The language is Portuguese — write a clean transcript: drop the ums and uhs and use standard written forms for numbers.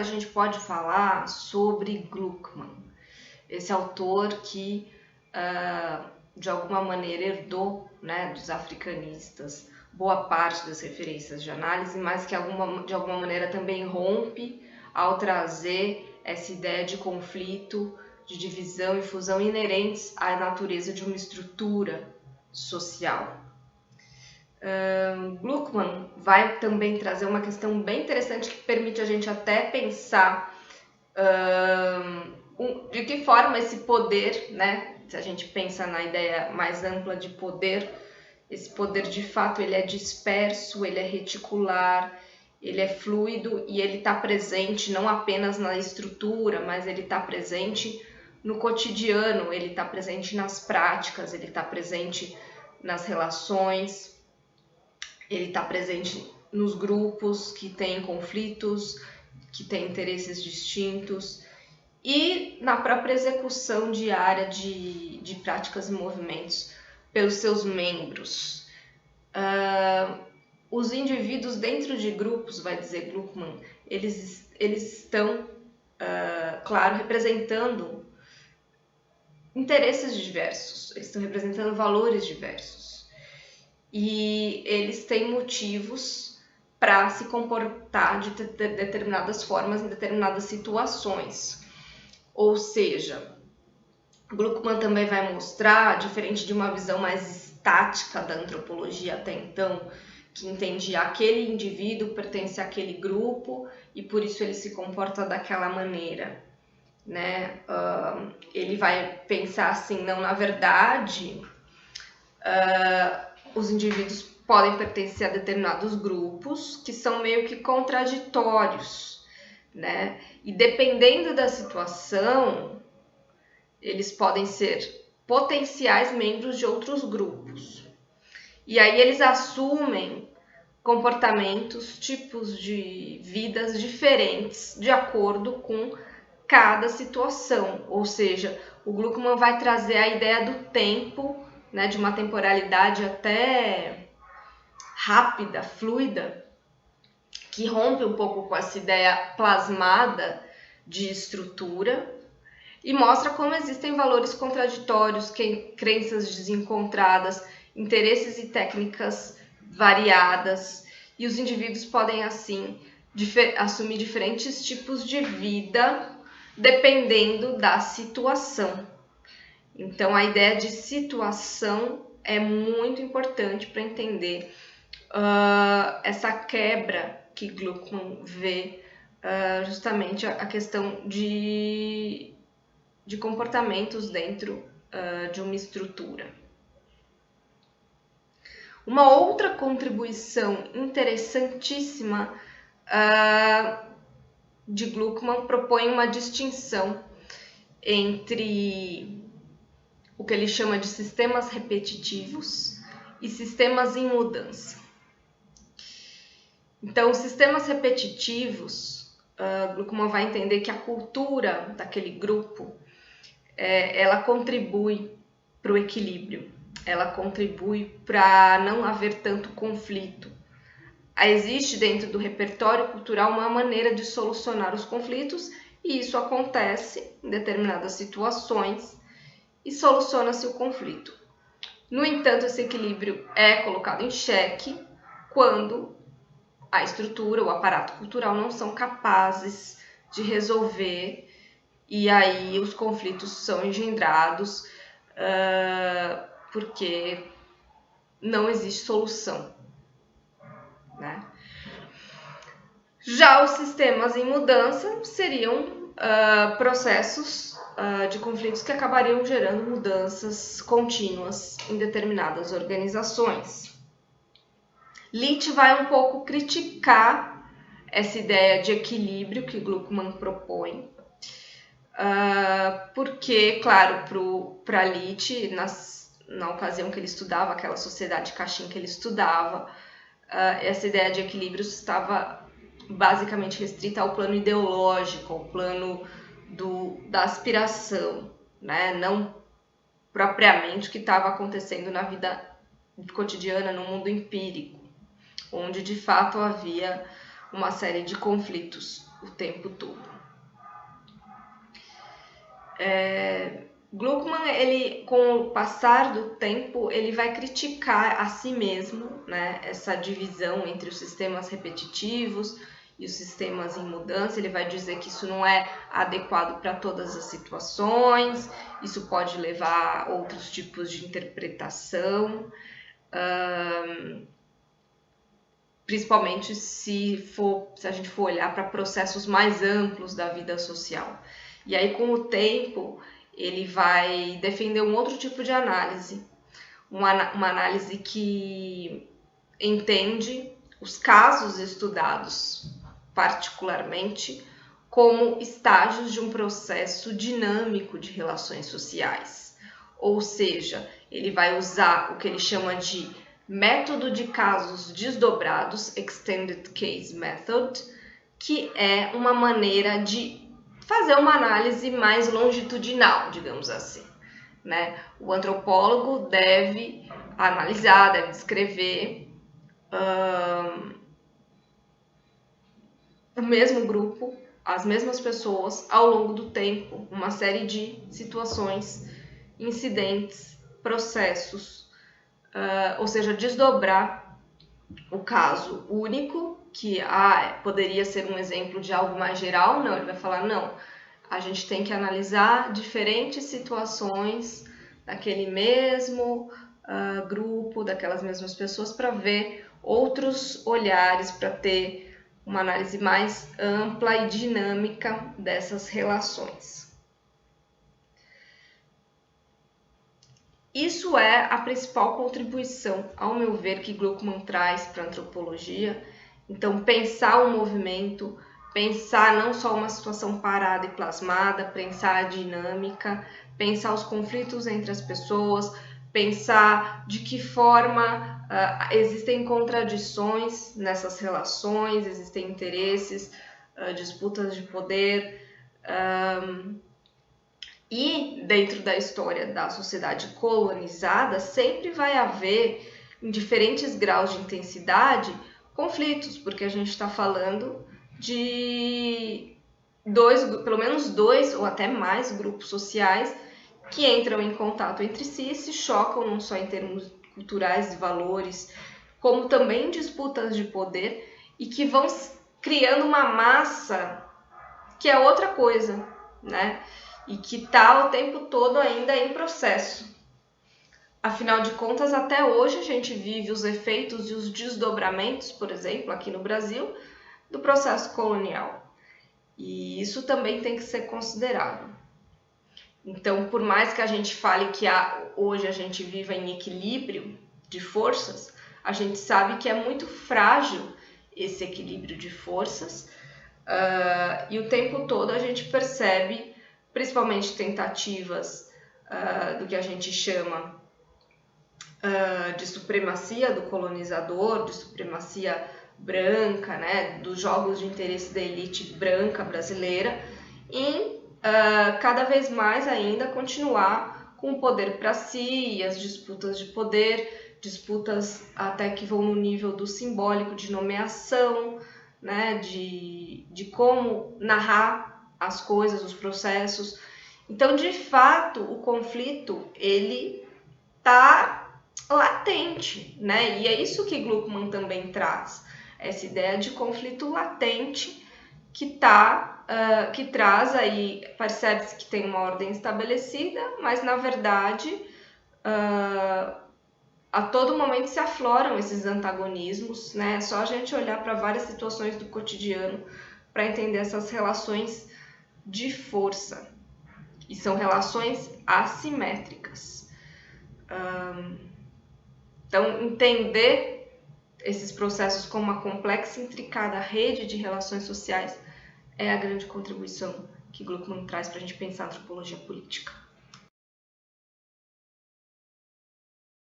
a gente pode falar sobre Gluckman, esse autor que, de alguma maneira, herdou, né, dos africanistas boa parte das referências de análise, mas que de alguma maneira também rompe ao trazer essa ideia de conflito, de divisão e fusão inerentes à natureza de uma estrutura social. Gluckman vai também trazer uma questão bem interessante que permite a gente até pensar de que forma esse poder, né, se a gente pensa na ideia mais ampla de poder, esse poder de fato ele é disperso, ele é reticular, ele é fluido e ele está presente não apenas na estrutura, mas ele está presente no cotidiano, ele está presente nas práticas, ele está presente nas relações, ele está presente nos grupos que têm conflitos, que têm interesses distintos e na própria execução diária de práticas e movimentos pelos seus membros. Os indivíduos dentro de grupos, vai dizer Gluckman, eles estão, claro, representando interesses diversos, eles estão representando valores diversos e eles têm motivos para se comportar de determinadas formas em determinadas situações. Ou seja, Gluckman também vai mostrar, diferente de uma visão mais estática da antropologia até então, que entendia aquele indivíduo pertence àquele grupo e por isso ele se comporta daquela maneira, né? Ele vai pensar assim, não, na verdade, os indivíduos podem pertencer a determinados grupos que são meio que contraditórios, né? E dependendo da situação, eles podem ser potenciais membros de outros grupos. E aí eles assumem comportamentos, tipos de vidas diferentes de acordo com cada situação. Ou seja, o Gluckman vai trazer a ideia do tempo, né, de uma temporalidade até rápida, fluida, que rompe um pouco com essa ideia plasmada de estrutura e mostra como existem valores contraditórios, crenças desencontradas, interesses e técnicas variadas, e os indivíduos podem, assim, assumir diferentes tipos de vida dependendo da situação. Então, a ideia de situação é muito importante para entender essa quebra que Gluckman vê, justamente a questão de comportamentos dentro de uma estrutura. Uma outra contribuição interessantíssima de Gluckman propõe uma distinção entre o que ele chama de sistemas repetitivos e sistemas em mudança. Então, os sistemas repetitivos, Gluckman vai entender que a cultura daquele grupo ela contribui para o equilíbrio, ela contribui para não haver tanto conflito. Existe dentro do repertório cultural uma maneira de solucionar os conflitos e isso acontece em determinadas situações e soluciona-se o conflito. No entanto, esse equilíbrio é colocado em xeque quando a estrutura, o aparato cultural não são capazes de resolver e aí os conflitos são engendrados porque não existe solução, né? Já os sistemas em mudança seriam processos de conflitos que acabariam gerando mudanças contínuas em determinadas organizações. Litt vai um pouco criticar essa ideia de equilíbrio que Gluckman propõe, porque, claro, para Litt, na ocasião que ele estudava, aquela sociedade Cashin que ele estudava, essa ideia de equilíbrio estava basicamente restrita ao plano ideológico, ao plano da aspiração, né? Não propriamente o que estava acontecendo na vida cotidiana, no mundo empírico, onde de fato havia uma série de conflitos o tempo todo. Gluckman, ele, com o passar do tempo, ele vai criticar a si mesmo, né, essa divisão entre os sistemas repetitivos e os sistemas em mudança. Ele vai dizer que isso não é adequado para todas as situações, isso pode levar a outros tipos de interpretação, principalmente se a gente for olhar para processos mais amplos da vida social. E aí, com o tempo, ele vai defender um outro tipo de análise, uma análise que entende os casos estudados particularmente como estágios de um processo dinâmico de relações sociais. Ou seja, ele vai usar o que ele chama de método de casos desdobrados, Extended Case Method, que é uma maneira de fazer uma análise mais longitudinal, digamos assim, né? O antropólogo deve analisar, deve descrever o mesmo grupo, as mesmas pessoas ao longo do tempo, uma série de situações, incidentes, processos, ou seja, desdobrar o caso único, que poderia ser um exemplo de algo mais geral. Não, ele vai falar, não, a gente tem que analisar diferentes situações daquele mesmo grupo, daquelas mesmas pessoas, para ver outros olhares, para ter uma análise mais ampla e dinâmica dessas relações. Isso é a principal contribuição, ao meu ver, que Gluckman traz para a antropologia. Então, pensar o movimento, pensar não só uma situação parada e plasmada, pensar a dinâmica, pensar os conflitos entre as pessoas, pensar de que forma existem contradições nessas relações, existem interesses, disputas de poder. E dentro da história da sociedade colonizada, sempre vai haver, em diferentes graus de intensidade, conflitos, porque a gente está falando de pelo menos dois ou até mais grupos sociais que entram em contato entre si e se chocam não só em termos culturais e valores, como também em disputas de poder, e que vão criando uma massa que é outra coisa, né? E que está o tempo todo ainda em processo. Afinal de contas, até hoje a gente vive os efeitos e os desdobramentos, por exemplo, aqui no Brasil, do processo colonial. E isso também tem que ser considerado. Então, por mais que a gente fale que hoje a gente viva em equilíbrio de forças, a gente sabe que é muito frágil esse equilíbrio de forças, e o tempo todo a gente percebe, principalmente tentativas do que a gente chama de supremacia do colonizador, de supremacia branca, né, dos jogos de interesse da elite branca brasileira, em cada vez mais ainda continuar com o poder para si e as disputas de poder, disputas até que vão no nível do simbólico de nomeação, né, de como narrar as coisas, os processos. Então, de fato, o conflito, ele está latente, né? E é isso que Gluckman também traz, essa ideia de conflito latente que traz aí, percebe-se que tem uma ordem estabelecida, mas na verdade a todo momento se afloram esses antagonismos, né? É só a gente olhar para várias situações do cotidiano para entender essas relações de força. E são relações assimétricas. Então, entender esses processos como uma complexa e intricada rede de relações sociais é a grande contribuição que Gluckman traz para a gente pensar a antropologia política.